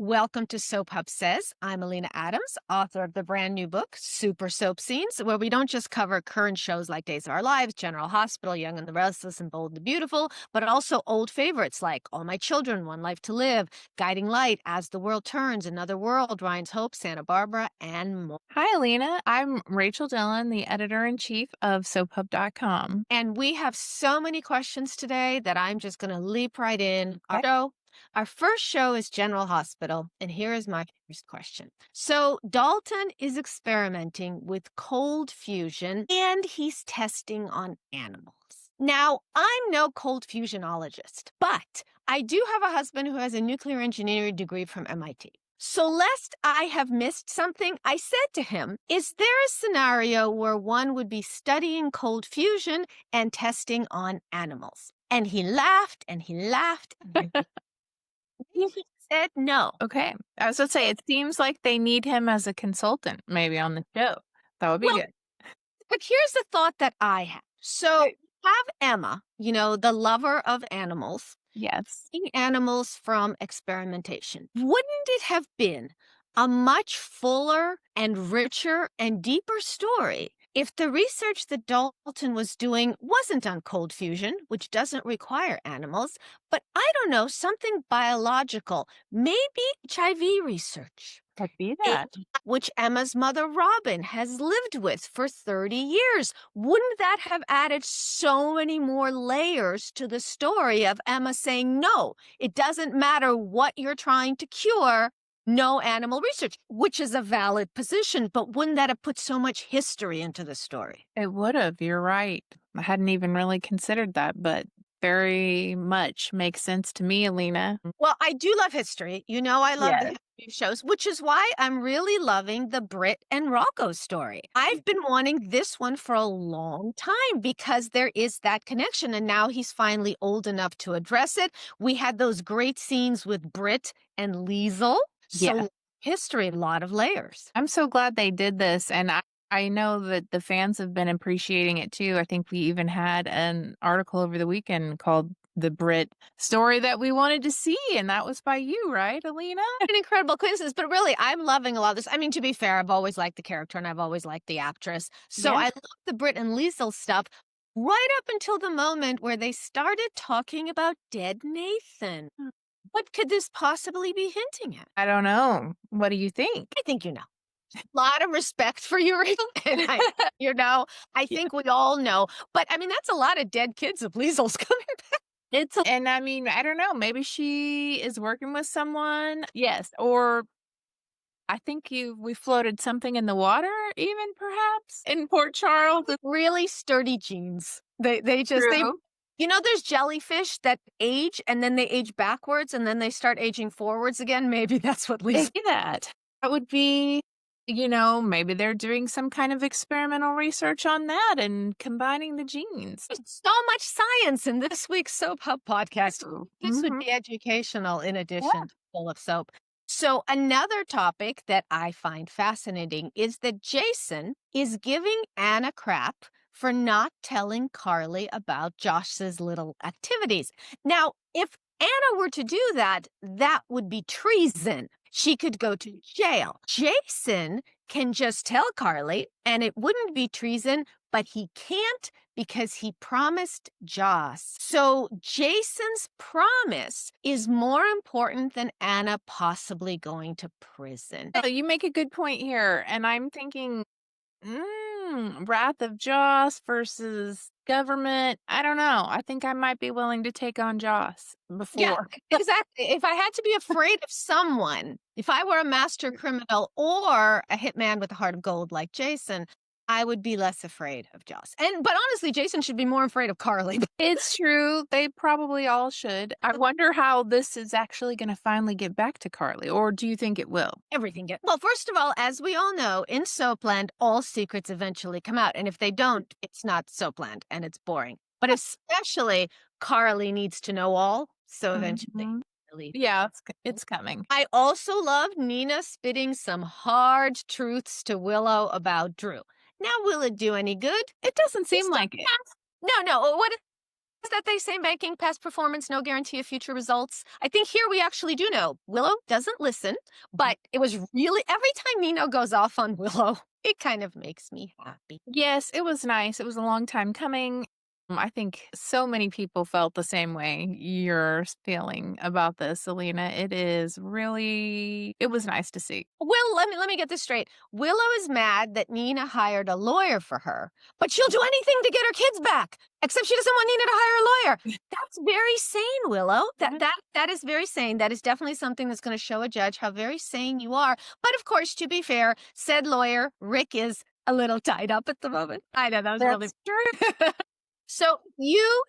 Welcome to Soap Hub Says. I'm Alina Adams, author of the brand new book, Super Soap Scenes, where we don't just cover current shows like Days of Our Lives, General Hospital, Young and the Restless, and Bold and the Beautiful, but also old favorites like All My Children, One Life to Live, Guiding Light, As the World Turns, Another World, Ryan's Hope, Santa Barbara, and more. Hi, Alina. I'm Rachel Dillin, the editor-in-chief of SoapHub.com. And we have so many questions today that I'm just going to leap right in. Our first show is General Hospital, and here is my first question. So Dalton is experimenting with cold fusion, and he's testing on animals. Now, I'm no cold fusionologist, but I do have a husband who has a nuclear engineering degree from MIT. So lest I have missed something, I said to him, is there a scenario where one would be studying cold fusion and testing on animals? And he laughed and he laughed. And he said no. Okay. I was going to say, it seems like they need him as a consultant, maybe on the show. That would be good. But here's the thought that I have. So have Emma, the lover of animals, Yes. animals from experimentation. Wouldn't it have been a much fuller and richer and deeper story if the research that Dalton was doing wasn't on cold fusion, which doesn't require animals, but I don't know, something biological, maybe HIV research? Could be that. Which Emma's mother, Robin, has lived with for 30 years. Wouldn't that have added so many more layers to the story of Emma saying, no, it doesn't matter what you're trying to cure, no animal research, which is a valid position, but wouldn't that have put so much history into the story? It would have. You're right. I hadn't even really considered that, but very much makes sense to me, Alina. Well, I do love history. I love the Yes. history shows, which is why I'm really loving the Britt and Rocco story. I've been wanting this one for a long time because there is that connection. And now he's finally old enough to address it. We had those great scenes with Britt and Liesel. So Yeah. history, a lot of layers. I'm so glad they did this. And I know that the fans have been appreciating it too. I think we even had an article over the weekend called The Brit Story That We Wanted to See. And that was by you, right, Alina? An incredible coincidence, but really, I'm loving a lot of this. I mean, to be fair, I've always liked the character and I've always liked the actress. So Yeah. I love the Britt and Liesel stuff right up until the moment where they started talking about dead Nathan. What could this possibly be hinting at? I don't know. What do you think? I think you know. A lot of respect for you, Rachel. And I think we all know. But I mean, that's a lot of dead kids of Liesel's coming back. And I mean, I don't know. Maybe she is working with someone. Yes. Or I think we floated something in the water, even perhaps in Port Charles. Really sturdy genes. They just True. there's jellyfish that age and then they age backwards and then they start aging forwards again. Maybe that's what Lisa. See that. That would be, maybe they're doing some kind of experimental research on that and combining the genes. So much science in this week's Soap Hub podcast. This would Mhm. be educational in addition to full of soap. So another topic that I find fascinating is that Jason is giving Anna crap for not telling Carly about Josh's little activities. Now, if Anna were to do that, that would be treason. She could go to jail. Jason can just tell Carly, and it wouldn't be treason, but he can't because he promised Joss. So Jason's promise is more important than Anna possibly going to prison. So you make a good point here. And I'm thinking, Wrath of Joss versus government. I don't know. I think I might be willing to take on Joss before. Yeah, exactly. If I had to be afraid of someone, if I were a master criminal or a hitman with a heart of gold like Jason, I would be less afraid of Joss. But honestly, Jason should be more afraid of Carly. It's true. They probably all should. I wonder how this is actually going to finally get back to Carly, or do you think it will? Everything gets. Well, first of all, as we all know, in Soapland, all secrets eventually come out. And if they don't, it's not Soapland and it's boring. But especially Carly needs to know all. So eventually. Mhm. Yeah, it's coming. I also love Nina spitting some hard truths to Willow about Drew. Now, will it do any good? It doesn't seem like it. No. What? Is that they say making past performance no guarantee of future results? I think here we actually do know. Willow doesn't listen, but it was really every time Nino goes off on Willow, it kind of makes me happy. Yes, it was nice. It was a long time coming. I think so many people felt the same way you're feeling about this, Alina. It was nice to see. Will, let me get this straight. Willow is mad that Nina hired a lawyer for her, but she'll do anything to get her kids back. Except she doesn't want Nina to hire a lawyer. That's very sane, Willow. Mhm. That is very sane. That is definitely something that's going to show a judge how very sane you are. But of course, to be fair, said lawyer Rick is a little tied up at the moment. I know that was really That's true. so.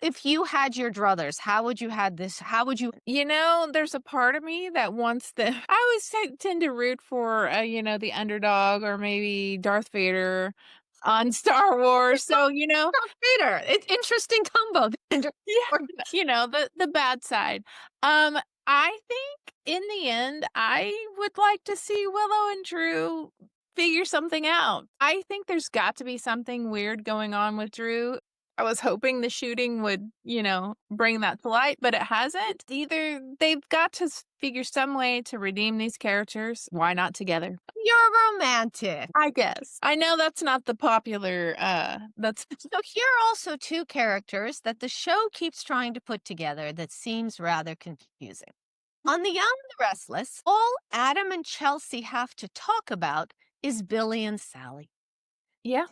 If you had your druthers, how would you had this? How would you? There's a part of me that wants the I always tend to root for, the underdog or maybe Darth Vader on Star Wars. So, Peter, it's interesting combo. yeah, the bad side. Um, I think in the end, I would like to see Willow and Drew figure something out. I think there's got to be something weird going on with Drew. I was hoping the shooting would, bring that to light, but it hasn't. Either they've got to figure some way to redeem these characters. Why not together? You're romantic. I guess. I know that's not the popular that's So here are also two characters that the show keeps trying to put together that seems rather confusing. On The Young and the Restless, all Adam and Chelsea have to talk about is Billy and Sally. yeah.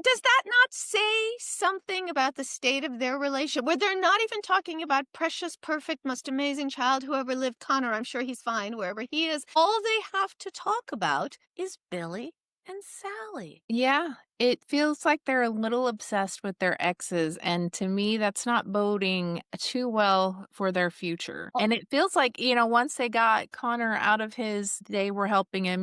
Does that not say something about the state of their relation? Where they're not even talking about precious, perfect, most amazing child, whoever lived Connor, I'm sure he's fine wherever he is. All they have to talk about is Billy and Sally. Yeah, it feels like they're a little obsessed with their exes, and to me, that's not boding too well for their future. Oh, And it feels like, once they got Connor out of they were helping him,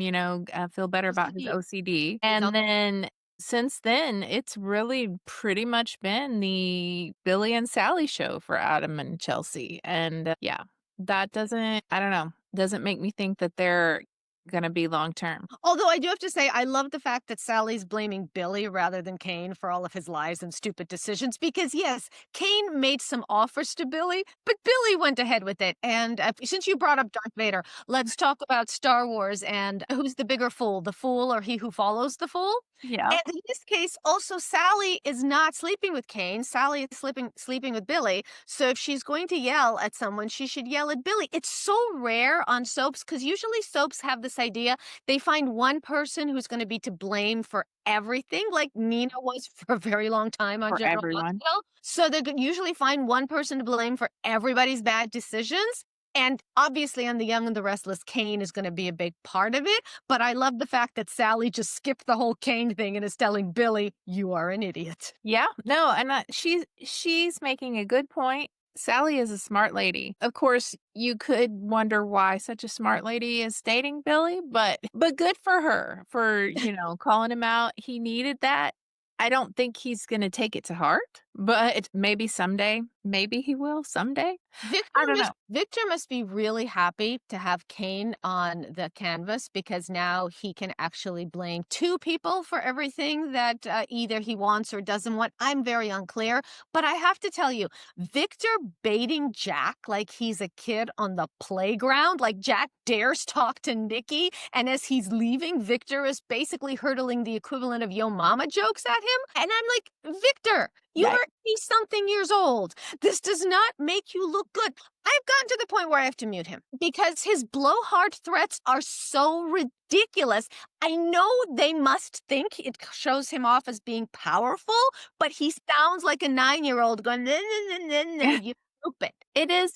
feel better about his OCD. OCD. He's And then since then, it's really pretty much been the Billy and Sally show for Adam and Chelsea. And yeah, that I don't know, doesn't make me think that they're going to be long term. Although I do have to say, I love the fact that Sally's blaming Billy rather than Kane for all of his lies and stupid decisions. Because, yes, Kane made some offers to Billy, but Billy went ahead with it. And since you brought up Darth Vader, let's talk about Star Wars and who's the fool or he who follows the fool? Yeah. And in this case, also Sally is not sleeping with Kane. Sally is sleeping with Billy. So if she's going to yell at someone, she should yell at Billy. It's so rare on soaps because usually soaps have this idea they find one person who's going to be to blame for everything, like Nina was for a very long time on For General everyone. Hospital. So they usually find one person to blame for everybody's bad decisions. And obviously, on The Young and the Restless, Kane is going to be a big part of it. But I love the fact that Sally just skipped the whole Kane thing and is telling Billy, "You are an idiot." Yeah, no, and she's making a good point. Sally is a smart lady. Of course, you could wonder why such a smart lady is dating Billy, but good for her for, calling him out. He needed that. I don't think he's going to take it to heart, but maybe someday, maybe he will someday. I don't know. Victor must be really happy to have Kane on the canvas because now he can actually blame two people for everything that either he wants or doesn't want. I'm very unclear, but I have to tell you, Victor baiting Jack like he's a kid on the playground, like Jack dares talk to Nikki, and as he's leaving, Victor is basically hurtling the equivalent of yo mama jokes at him. And I'm like, Victor, you Yeah. are 80 something years old. This does not make you look good. I've gotten to the point where I have to mute him because his blowhard threats are so ridiculous. I know they must think it shows him off as being powerful, but he sounds like a 9-year-old going, "Nah, nah, nah, nah, nah, you stupid." It is,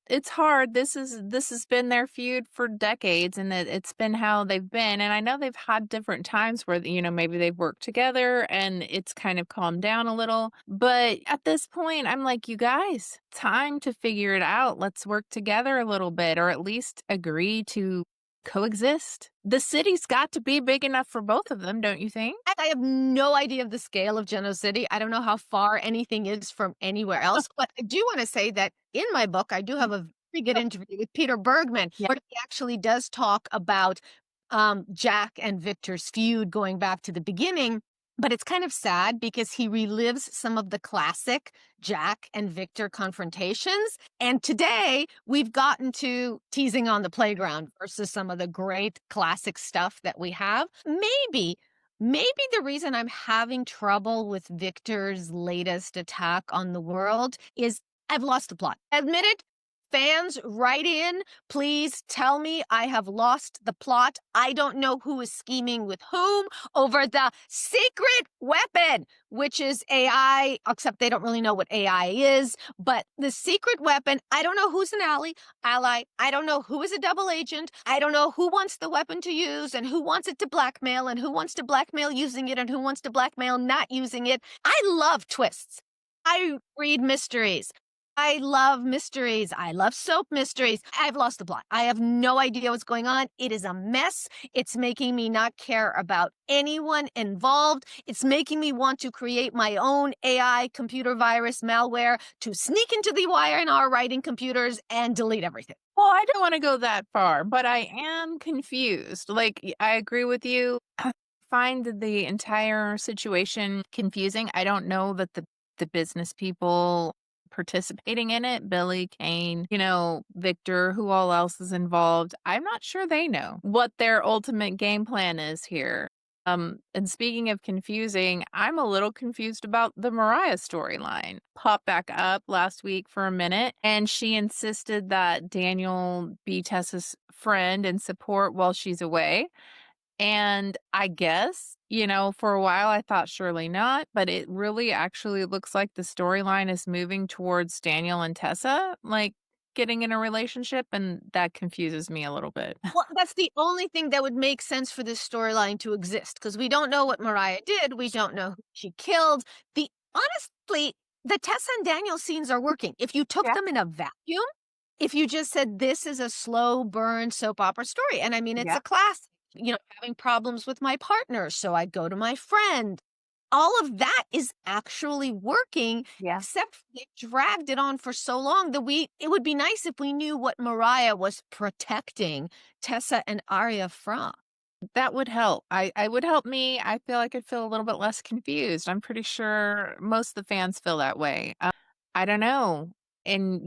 it's hard. This has been their feud for decades and it's been how they've been. And I know they've had different times where, maybe they've worked together and it's kind of calmed down a little. But at this point, I'm like, you guys, time to figure it out. Let's work together a little bit or at least agree to coexist. The city's got to be big enough for both of them, don't you think? I have no idea of the scale of Geno City. I don't know how far anything is from anywhere else, but I do want to say that in my book, I do have a very good interview with Peter Bergman, Yeah. where he actually does talk about Jack and Victor's feud going back to the beginning. But it's kind of sad because he relives some of the classic Jack and Victor confrontations. And today we've gotten to teasing on the playground versus some of the great classic stuff that we have. Maybe the reason I'm having trouble with Victor's latest attack on the world is I've lost the plot. Admit it. Fans, write in. Please tell me I have lost the plot. I don't know who is scheming with whom over the secret weapon, which is AI, except they don't really know what AI is. But the secret weapon, I don't know who's an ally. I don't know who is a double agent. I don't know who wants the weapon to use and who wants it to blackmail and who wants to blackmail using it and who wants to blackmail not using it. I love twists. I read mysteries. I love mysteries. I love soap mysteries. I've lost the plot. I have no idea what's going on. It is a mess. It's making me not care about anyone involved. It's making me want to create my own AI computer virus malware to sneak into the YNR writing computers and delete everything. Well, I don't wanna go that far, but I am confused. Like, I agree with you. I find the entire situation confusing. I don't know that the business people participating in it, Billy, Kane, Victor, who all else is involved, I'm not sure they know what their ultimate game plan is here. And speaking of confusing, I'm a little confused about the Mariah storyline. Popped back up last week for a minute, and she insisted that Daniel be Tessa's friend and support while she's away. And I guess, for a while I thought surely not, but it really actually looks like the storyline is moving towards Daniel and Tessa, like getting in a relationship, and that confuses me a little bit. Well, that's the only thing that would make sense for this storyline to exist because we don't know what Mariah did. We don't know who she killed. The honestly, the Tessa and Daniel scenes are working. If you took Yeah. them in a vacuum, if you just said this is a slow burn soap opera story, and I mean it's Yeah. a classic, having problems with my partner, so I go to my friend. All of that is actually working, Yeah. except they dragged it on for so long that it would be nice if we knew what Mariah was protecting Tessa and Arya from. That would help. I would help me. I feel like I'd feel a little bit less confused. I'm pretty sure most of the fans feel that way. I don't know. And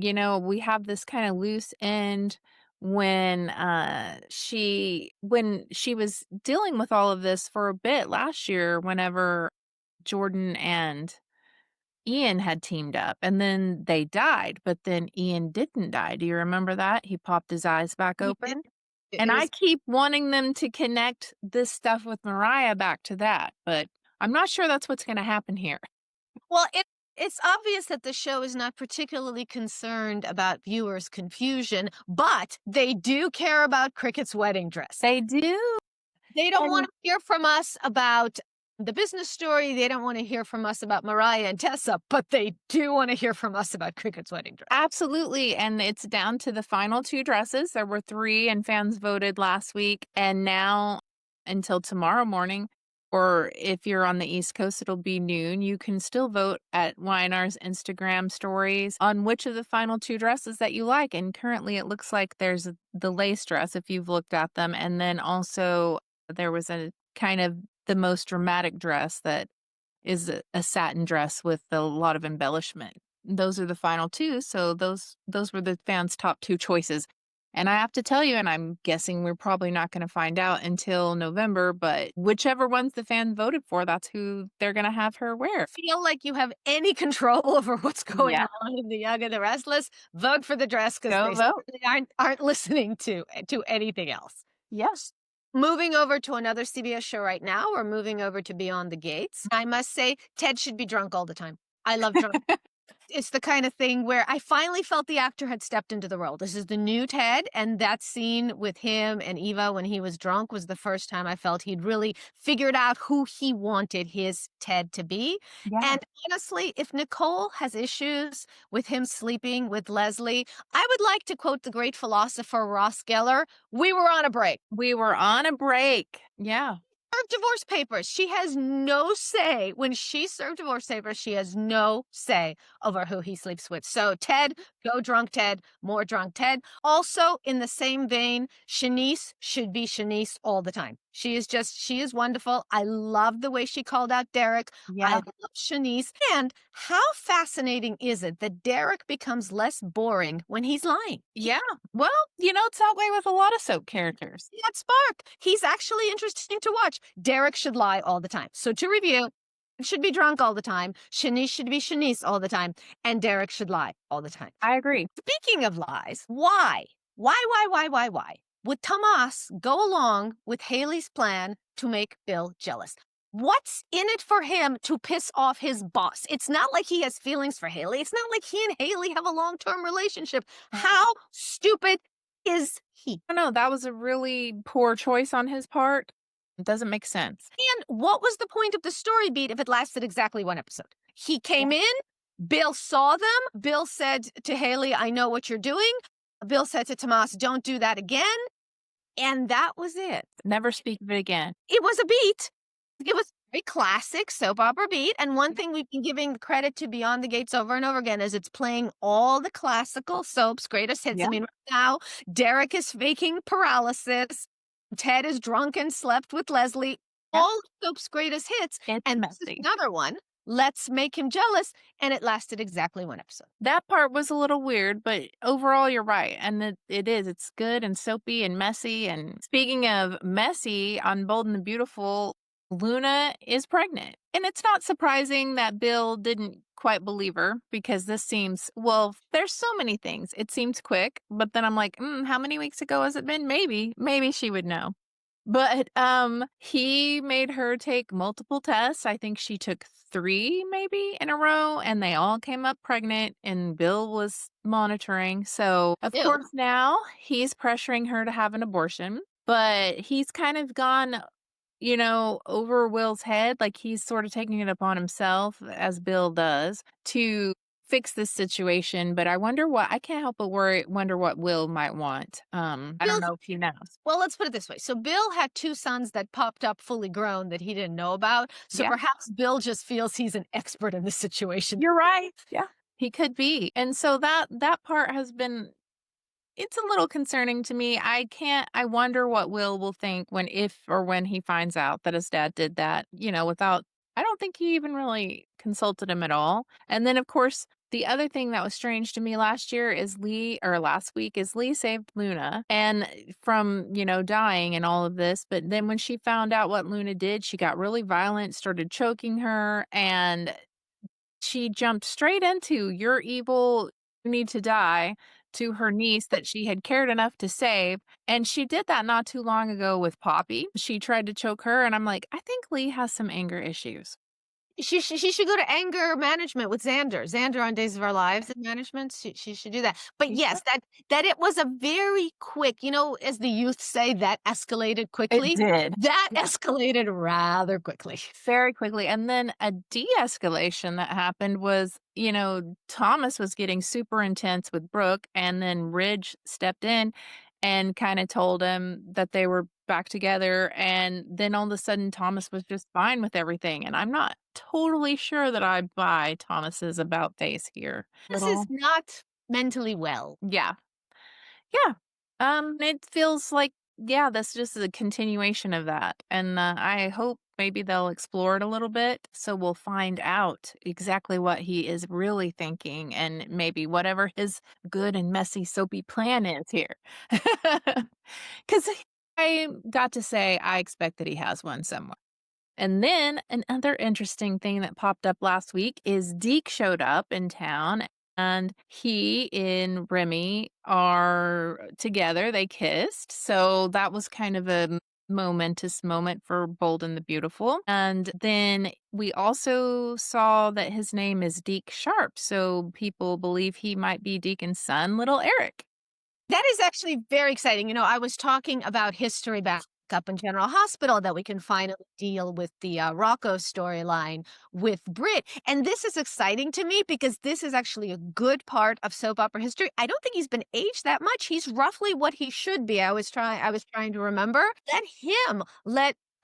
we have this kind of loose end when she was dealing with all of this for a bit last year whenever Jordan and Ian had teamed up and then they died, but then Ian didn't die. Do you remember that? He popped his eyes back He did. open. It And I was keep wanting them to connect this stuff with Mariah back to that, but I'm not sure that's what's gonna happen here. well, it's obvious that the show is not particularly concerned about viewers' confusion, but they do care about Cricket's wedding dress. They do, They don't and wanna hear from us about the business story, they don't wanna hear from us about Mariah and Tessa, but they do wanna hear from us about Cricket's wedding dress. absolutely, and it's down to the final 2 dresses. There were 3 and fans voted last week, and now until tomorrow morning, or if you're on the East Coast, it'll be noon, you can still vote at YNR's Instagram stories on which of the final 2 dresses that you like, and currently it looks like there's the lace dress if you've looked at them, and then also there was a kind of the most dramatic dress that is a satin dress with a lot of embellishment. Those are the final 2, so those were the fans' top 2 choices. And I have to tell you, and I'm guessing we're probably not gonna find out until November, but whichever ones the fans voted for, that's who they're gonna have her wear. Feel like you have any control over what's going Yeah, on in The Young and the Restless, vote for the dress because go they vote. certainly aren't listening to anything else. Yes. Moving over to another CBS show right now, we're moving over to Beyond the Gates. I must say, Ted should be drunk all the time. I love drunk. It's the kind of thing where I finally felt the actor had stepped into the role. This is the new Ted, and that scene with him and Eva when he was drunk was the first time I felt he'd really figured out who he wanted his Ted to be. Yeah. And honestly, if Nicole has issues with him sleeping with Leslie, I would like to quote the great philosopher Ross Geller, we were on a break. We were on a break. Yeah. Served divorce papers. She has no say. When she served divorce papers, she has no say over who he sleeps with. So, Ted, go drunk Ted, more drunk Ted. Also, in the same vein, Shanice should be Shanice all the time. She is wonderful. I love the way she called out Derek. I Yeah. love Shanice. And how fascinating is it that Derek becomes less boring when he's lying? Yeah. Well, it's that way with a lot of soap characters. He got spark. He's actually interesting to watch. Derek should lie all the time. So to review, should be drunk all the time. Shanice should be Shanice all the time. And Derek should lie all the time. I agree. Speaking of lies, why? Why would Tomas go along with Haley's plan to make Bill jealous? What's in it for him to piss off his boss? It's not like he has feelings for Haley. It's not like he and Haley have a long term relationship. How stupid is he? I don't know. That was a really poor choice on his part. It doesn't make sense. And what was the point of the story beat if it lasted exactly one episode? He came in, Bill saw them. Bill said to Haley, I know what you're doing. Bill said to Tomas, don't do that again. And that was it. Never speak of it again. It was a beat. It was a very classic soap opera beat. And one thing we've been giving credit to Beyond the Gates over and over again is it's playing all the classical soaps, greatest hits. Yeah. I mean, right now, Derek is faking paralysis. Ted is drunk and slept with Leslie. Yeah. All soap's greatest hits. It's And this is messy. another one. Let's make him jealous. And it lasted exactly one episode. That part was a little weird, but overall, you're right. And it is. It's good and soapy and messy. And speaking of messy, on Bold and the Beautiful, Luna is pregnant. And it's not surprising that Bill didn't quite believe her because this seems, well, there's so many things. It seems quick, but then I'm like, how many weeks ago has it been? Maybe she would know. But he made her take multiple tests. I think she took 3 maybe in a row, and they all came up pregnant, and Bill was monitoring. So, of Ew. course, now he's pressuring her to have an abortion, but he's kind of gone, over Will's head. Like he's sort of taking it upon himself, as Bill does, to fix this situation. But I can't help but wonder what Will might want. I don't know if he knows. Well, let's put it this way. So Bill had 2 sons that popped up fully grown that he didn't know about. So Yeah. perhaps Bill just feels he's an expert in this situation. You're right. Yeah. He could be. And so that part has been, it's a little concerning to me. I wonder what Will think when, if or when he finds out that his dad did that, without, I don't think he even really consulted him at all. And then, of course, the other thing that was strange to me last week is Lee saved Luna and from, dying and all of this. But then when she found out what Luna did, she got really violent, started choking her, and she jumped straight into "You're evil, you need to die" to her niece that she had cared enough to save, and she did that not too long ago with Poppy. She tried to choke her, and I'm like, "I think Lee has some anger issues." She should go to anger management with Xander. Xander on Days of Our Lives in management. She should do that. But Yeah. yes, that it was a very quick, as the youth say, that escalated It quickly. did. That Yeah. escalated rather quickly. Very quickly, and then a de-escalation that happened was, Thomas was getting super intense with Brooke, and then Ridge stepped in and kinda told him that they were back together, and then all of a sudden, Thomas was just fine with everything, and I'm not totally sure that I buy Thomas's about face here. This is Little not mentally well. Yeah. Yeah. It feels like, yeah, this just is a continuation of that. And I hope maybe they'll explore it a little bit. So we'll find out exactly what he is really thinking and maybe whatever his good and messy, soapy plan is here. Because I got to say, I expect that he has one somewhere. And then another interesting thing that popped up last week is Deke showed up in town and he and Remy are together. They kissed. So that was kind of a momentous moment for Bold and the Beautiful. And then we also saw that his name is Deke Sharp. So people believe he might be Deacon's son, little Eric. That is actually very exciting. I was talking about history back up in General Hospital that we can finally deal with the Rocco storyline with Britt. And this is exciting to me because this is actually a good part of soap opera history. I don't think he's been aged that much. He's roughly what he should be. I was trying to remember.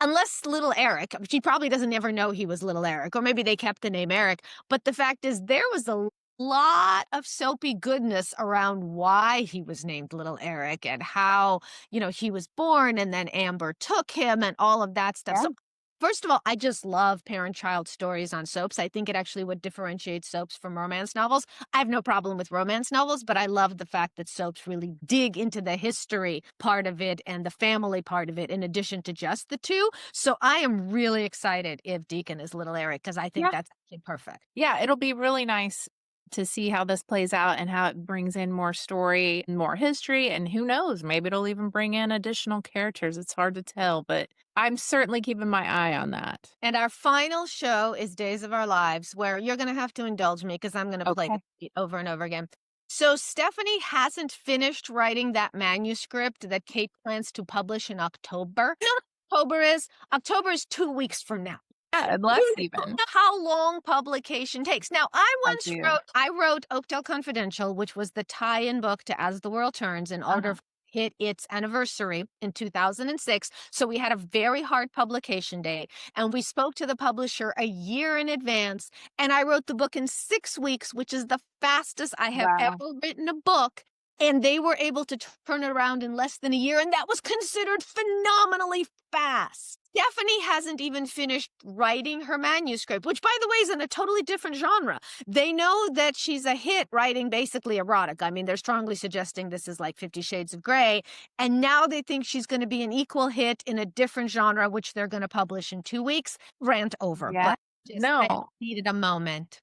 Unless little Eric, she probably doesn't ever know he was little Eric, or maybe they kept the name Eric. But the fact is there was a lot of soapy goodness around why he was named Little Eric and how, he was born and then Amber took him and all of that stuff. Yeah. So, first of all, I just love parent child stories on soaps. I think it actually would differentiate soaps from romance novels. I have no problem with romance novels, but I love the fact that soaps really dig into the history part of it and the family part of it in addition to just the two. So, I am really excited if Deacon is Little Eric because I think Yeah. that's actually perfect. Yeah, it'll be really nice to see how this plays out and how it brings in more story and more history, and who knows, maybe it'll even bring in additional characters. It's hard to tell, but I'm certainly keeping my eye on that. And our final show is Days of Our Lives, where you're going to have to indulge me because I'm going to play Okay. this over and over again. So, Stephanie hasn't finished writing that manuscript that Kate plans to publish in October. You know what October is? October is 2 weeks from now. Yeah, and less You even. know how long publication takes. Now, I do. I wrote Oakdale Confidential, which was the tie-in book to As the World Turns in order Uh-huh. to hit its anniversary in 2006. So we had a very hard publication date and we spoke to the publisher a year in advance and I wrote the book in 6 weeks, which is the fastest I have ever Wow. written a book. And they were able to turn it around in less than a year, and that was considered phenomenally fast. Stephanie hasn't even finished writing her manuscript, which, by the way, is in a totally different genre. They know that she's a hit writing basically erotic. I mean, they're strongly suggesting this is like 50 Shades of Grey. And now they think she's going to be an equal hit in a different genre, which they're going to publish in 2 weeks. Rant over. Yeah. But I No. needed a moment.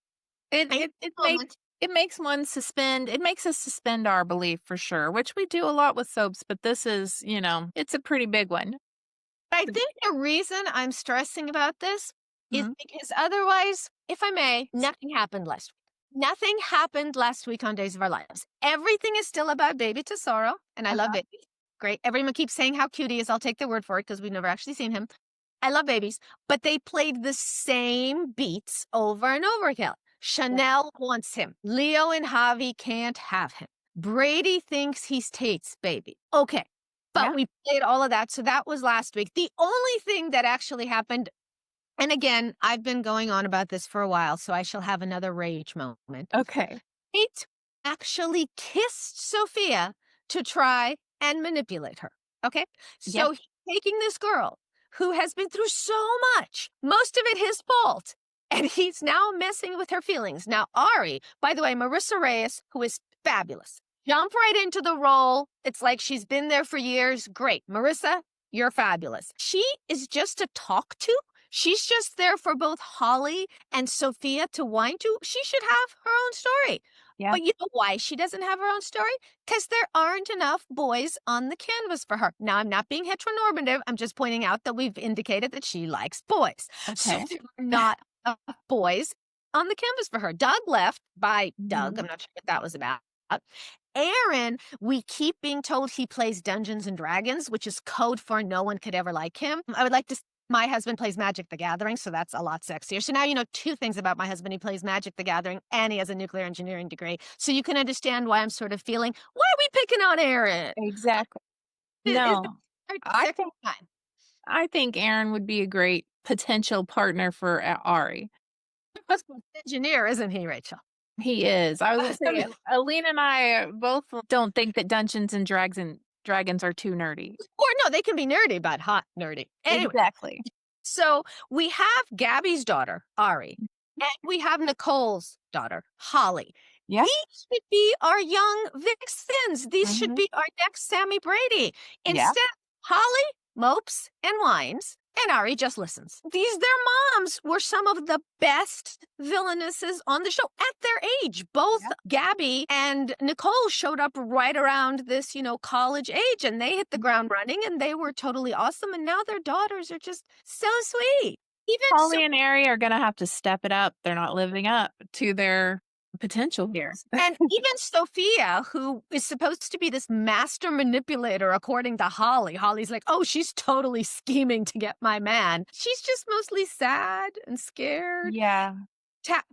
It I needed it it a makes moment. it makes us suspend our belief for sure, which we do a lot with soaps, but this is, it's a pretty big one. I think the reason I'm stressing about this is Mhm. because otherwise, if I may, nothing happened last week. Nothing happened last week on Days of Our Lives. Everything is still about baby Tesoro, and I love Uh-huh. babies. Great. Everyone keeps saying how cute he is. I'll take their word for it because we've never actually seen him. I love babies, but they played the same beats over and over again. Yeah. Chanel wants him. Leo and Javi can't have him. Brady thinks he's Tate's baby. Okay. But Yeah. we played all of that. So that was last week. The only thing that actually happened, and again, I've been going on about this for a while, so I shall have another rage moment. Okay. Tate actually kissed Sophia to try and manipulate her. Okay. Yeah. So he's taking this girl who has been through so much, most of it his fault, and he's now messing with her feelings. Now, Ari, by the way, Marissa Reyes, who is fabulous, jump right into the role. It's like she's been there for years. Great. Marissa, you're fabulous. She is just to talk to. She's just there for both Holly and Sophia to whine to. She should have her own story. Yeah. But you know why she doesn't have her own story? Because there aren't enough boys on the canvas for her. Now, I'm not being heteronormative. I'm just pointing out that we've indicated that she likes boys. So Okay. there are not enough boys on the canvas for her. Doug left by Doug. Mhm. I'm not sure what that was about. Aaron, we keep being told he plays Dungeons and Dragons, which is code for no one could ever like him. I would like to. My husband plays Magic the Gathering, so that's a lot sexier. So now you know two things about my husband. He plays Magic the Gathering and he has a nuclear engineering degree. So you can understand why I'm sort of feeling, why are we picking on Aaron? Exactly. Is No. our I second think time. I think Aaron would be a great potential partner for Ari. Husband's an engineer, isn't he, Rachel? He is. I was gonna I say, mean, Alina and I both don't think that Dungeons and Dragons are too nerdy. or no, they can be nerdy, but hot nerdy. Anyway. Exactly. So we have Gabby's daughter, Ari, and we have Nicole's daughter, Holly. Yeah. These should be our young Vixens. These should Mhm. be our next Sammy Brady. Yeah. Instead, Holly mopes and whines, and Ari just listens. Their moms were some of the best villainesses on the show at their age. Both Yeah. Gabby and Nicole showed up right around this, college age, and they hit the ground running, and they were totally awesome. And now their daughters are just so sweet. Even so, Holly and Ari are gonna have to step it up. They're not living up to their potential here. and even Sophia, who is supposed to be this master manipulator, according to Holly. Holly's like, oh, she's totally scheming to get my man. She's just mostly sad and scared. Yeah.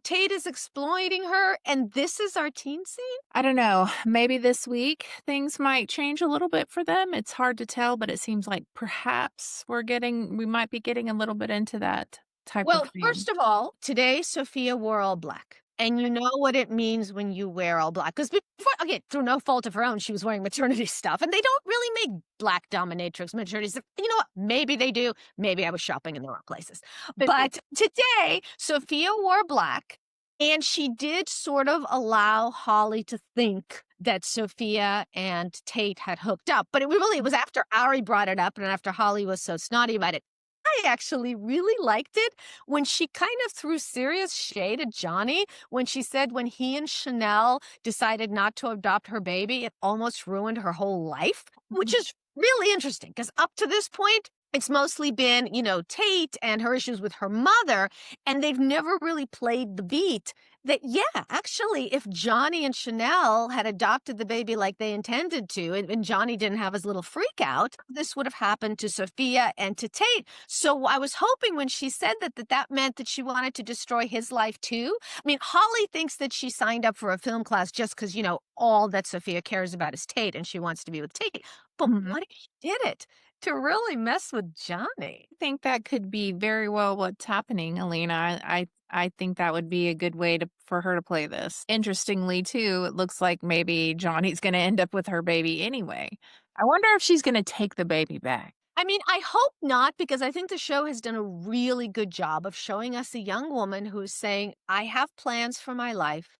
Tate is exploiting her, and this is our teen scene. I don't know. Maybe this week things might change a little bit for them. It's hard to tell, but it seems like perhaps we might be getting a little bit into that type of Well, thing. first of all, today Sophia wore all black. And you know what it means when you wear all black. Because before, again, through no fault of her own, she was wearing maternity stuff, and they don't really make black dominatrix maternity stuff. You know what? Maybe they do. Maybe I was shopping in the wrong places. But today, Sophia wore black, and she did sort of allow Holly to think that Sophia and Tate had hooked up. But it was after Ari brought it up and after Holly was so snotty about it. I actually really liked it when she kind of threw serious shade at Johnny when she said when he and Chanel decided not to adopt her baby, it almost ruined her whole life, which is really interesting because up to this point, it's mostly been, Tate and her issues with her mother, and they've never really played the beat that, yeah, actually, if Johnny and Chanel had adopted the baby like they intended to, and Johnny didn't have his little freak out, this would have happened to Sophia and to Tate. So I was hoping when she said that meant that she wanted to destroy his life too. I mean, Holly thinks that she signed up for a film class just because, all that Sophia cares about is Tate and she wants to be with Tate. But Mhm. what if she did it to really mess with Johnny? I think that could be very well what's happening, Alina. I think that would be a good way to for her to play this. Interestingly, too, it looks like maybe Johnny's going to end up with her baby anyway. I wonder if she's going to take the baby back. I mean, I hope not, because I think the show has done a really good job of showing us a young woman who's saying, I have plans for my life.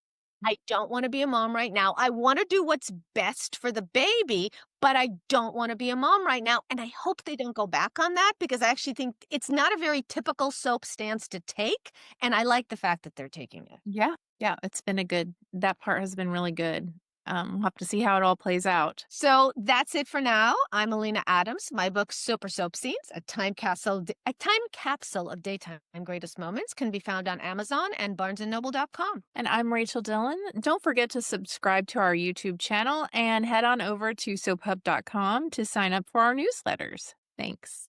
I don't want to be a mom right now. I want to do what's best for the baby, but I don't want to be a mom right now. And I hope they don't go back on that because I actually think it's not a very typical soap stance to take. And I like the fact that they're taking it. Yeah. Yeah, it's been a good that part has been really good. We'll have to see how it all plays out. So that's it for now. I'm Alina Adams. My book Super Soap Scenes, a time capsule of daytime greatest moments, can be found on Amazon and barnesandnoble.com. And I'm Rachel Dillin. Don't forget to subscribe to our YouTube channel and head on over to soaphub.com to sign up for our newsletters. Thanks.